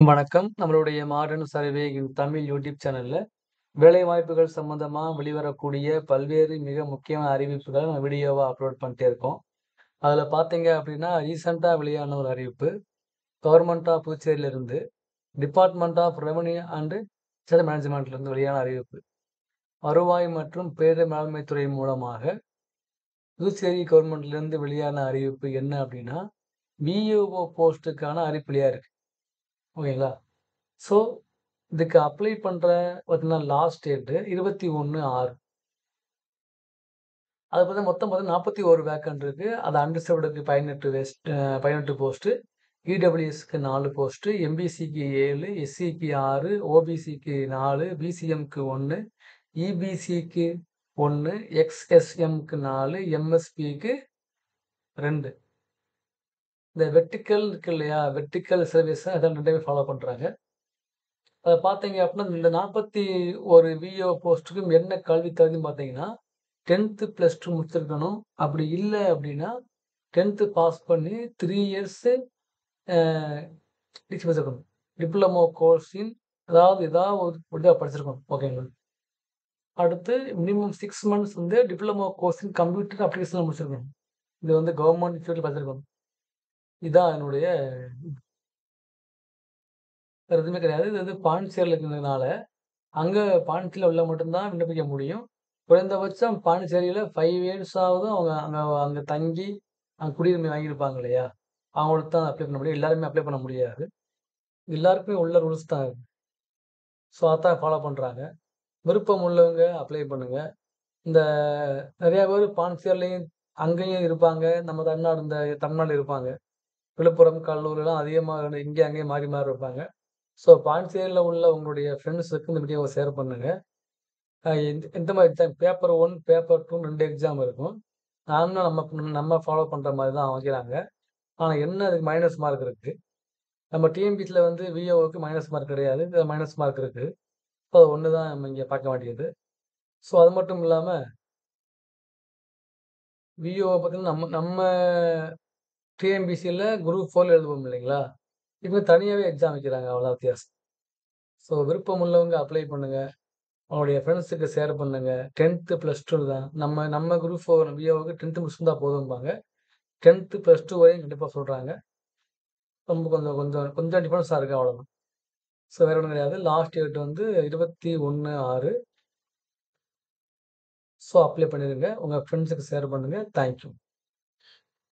வணக்கம். நம்மளுடைய modern survey இன் Tamil YouTube சேனல்ல வேலைவாய்ப்புகள் சம்பந்தமா வெளிவரக்கூடிய பல்வேறு மிக முக்கியமான அறிவிப்புகள நம்ம வீடியோவா அப்லோட் பண்ணிட்டே இருக்கோம். அதுல பார்த்தீங்க அப்டின்னா, ரீசென்ட்டா வெளியான ஒரு அறிவிப்பு. கவர்ன்மென்ட் ஆஃப் புதுச்சேரியிலிருந்து department of revenue and disaster மேனேஜ்மென்ட்லிருந்து வெளியான அறிவிப்பு. வருவாய் மற்றும் பேரிடர் மேலாண்மை துறை மூலமாக புதுச்சேரி கவர்ன்மென்ட்லிருந்து வெளியான அறிவிப்பு என்ன அப்டின்னா, விஏஓ போஸ்ட்டுக்கான அறிவிப்பு வெளியா இருக்கு. ஓகேங்களா? ஸோ, இதுக்கு அப்ளை பண்ற பார்த்தீங்கன்னா, லாஸ்ட் டேட்டு 21/6. அது பார்த்தா மொத்தம் பார்த்தா 41 வேக்கன்ட் இருக்கு. அது அன்ரிசர்வ்டுக்கு 18 போஸ்ட்டு, இடபிள்யூஎஸ்க்கு 4 போஸ்ட்டு, எம்பிசிக்கு 7, எஸ்சிக்கு 6, ஓபிசிக்கு 4, பிசிஎம்க்கு 1, இபிசிக்கு 1, எக்ஸ்எஸ்எம்க்கு 4, எம்எஸ்பிக்கு 2. இந்த வெர்டிகல் இருக்கு இல்லையா? வெர்டிகல் சர்வீஸ அதான் 2மே ஃபாலோ பண்றாங்க. அத பார்த்தீங்க அப்டின்னா, இந்த 41 விஏஓ போஸ்ட்டுக்கும் என்ன கல்வி தகுதின்னு பார்த்தீங்கன்னா, 10த் ப்ளஸ் 2 முடிச்சிருக்கணும். அப்படி இல்ல அப்டின்னா, 10த் பாஸ் பண்ணி 3 இயர்ஸ் அ டீச்சிங் படிச்சிருக்கணும். டிப்ளமோ கோர்ஸ் இன் அதாவது ஏதாவது ஒரு இத படிச்சிருக்கணும். ஓகேங்களா? அடுத்து மினிமம் 6 மந்த்ஸ் வந்து டிப்ளமோ கோர்ஸ் இன் கம்ப்யூட்டர் அப்ளிகேஷன்ல முடிச்சிருக்கணும். இது வந்து கவர்ன்மென்ட் இன்ஸ்டிடியூட்ல படிச்சிருக்கணும். இதான் என்னுடைய வேற எதுவுமே கிடையாது. இது வந்து பாண்டிச்சேரில இருக்கிறதுனால அங்க பாண்டிச்சேரில உள்ள மட்டும் தான் விண்ணப்பிக்க முடியும். குறைந்தபட்சம் பாண்டிச்சேரியில 5 இயர்ஸாவது அவங்க அங்க அங்க தங்கி, அங்க குடியுரிமை வாங்கியிருப்பாங்க இல்லையா? அவங்களுக்கு தான் அப்ளை பண்ண முடியும். எல்லாருமே அப்ளை பண்ண முடியாது. எல்லாருக்குமே உள்ள ரூல்ஸ் தான் இது. ஸோ அதான் ஃபாலோ பண்றாங்க. விருப்பம் உள்ளவங்க அப்ளை பண்ணுங்க. இந்த நெறைய பேரு பாண்டிச்சேரிலயும் அங்கேயும் இருப்பாங்க. நம்ம தமிழ்நாடு இந்த தமிழ்நாடுல இருப்பாங்க. விழுப்புரம், கடலூர்லாம் அதிகமா இங்கேயும் அங்கேயும் மாறி மாறி இருப்பாங்க. ஸோ பாண்டிச்சேரியில உள்ள உங்களுடைய ஃப்ரெண்ட்ஸுக்கு இந்த வீடியோவ ஷேர் பண்ணுங்க. எந்த மாரி எக்ஸாம் பேப்பர் 1, பேப்பர் 2ன்னு 2 எக்ஸாம் இருக்கும். நார்மலா நம்ம ஃபாலோ பண்ற மாரி தான் வைக்கிறாங்க. ஆனா என்ன அதுக்கு மைனஸ் மார்க் இருக்கு. நம்ம டிஎன்பிசில வந்து விஏஓக்கு மைனஸ் மார்க் கிடையாது. இதுல மைனஸ் மார்க் இருக்கு. ஸோ அது ஒண்ணு தான் நம்ம இங்க பார்க்க வேண்டியது. ஸோ அது மட்டும் இல்லாம விஏஓ பார்த்தீங்கன்னா, நம்ம நம்ம டிஎன்பிசில குரூப் 4ல எழுதுவோம் இல்லைங்களா? இவங்க தனியாவே எக்ஸாம் வைக்கிறாங்க. அவ்வளோதான் வித்தியாசம். ஸோ விருப்பம் உள்ளவங்க அப்ளை பண்ணுங்க. உங்களுடைய ஃப்ரெண்ட்ஸுக்கு ஷேர் பண்ணுங்க. 10த் ப்ளஸ் 2 தான். நம்ம நம்ம குரூப் 4 விஏஓக்கு 10த் முடிச்சிருந்தா போதும்பாங்க. 10த் ப்ளஸ் 2 வரையும் கண்டிப்பா சொல்றாங்க. ரொம்ப கொஞ்சம் கொஞ்சம் கொஞ்சம் டிஃபரன்ஸா இருக்கு அவ்வளோதான். ஸோ வேற ஒண்ணும் கிடையாது. லாஸ்ட் டேட் வந்து 21/6. ஸோ அப்ளை பண்ணிருங்க. உங்க ஃப்ரெண்ட்ஸுக்கு ஷேர் பண்ணுங்க. Thank you.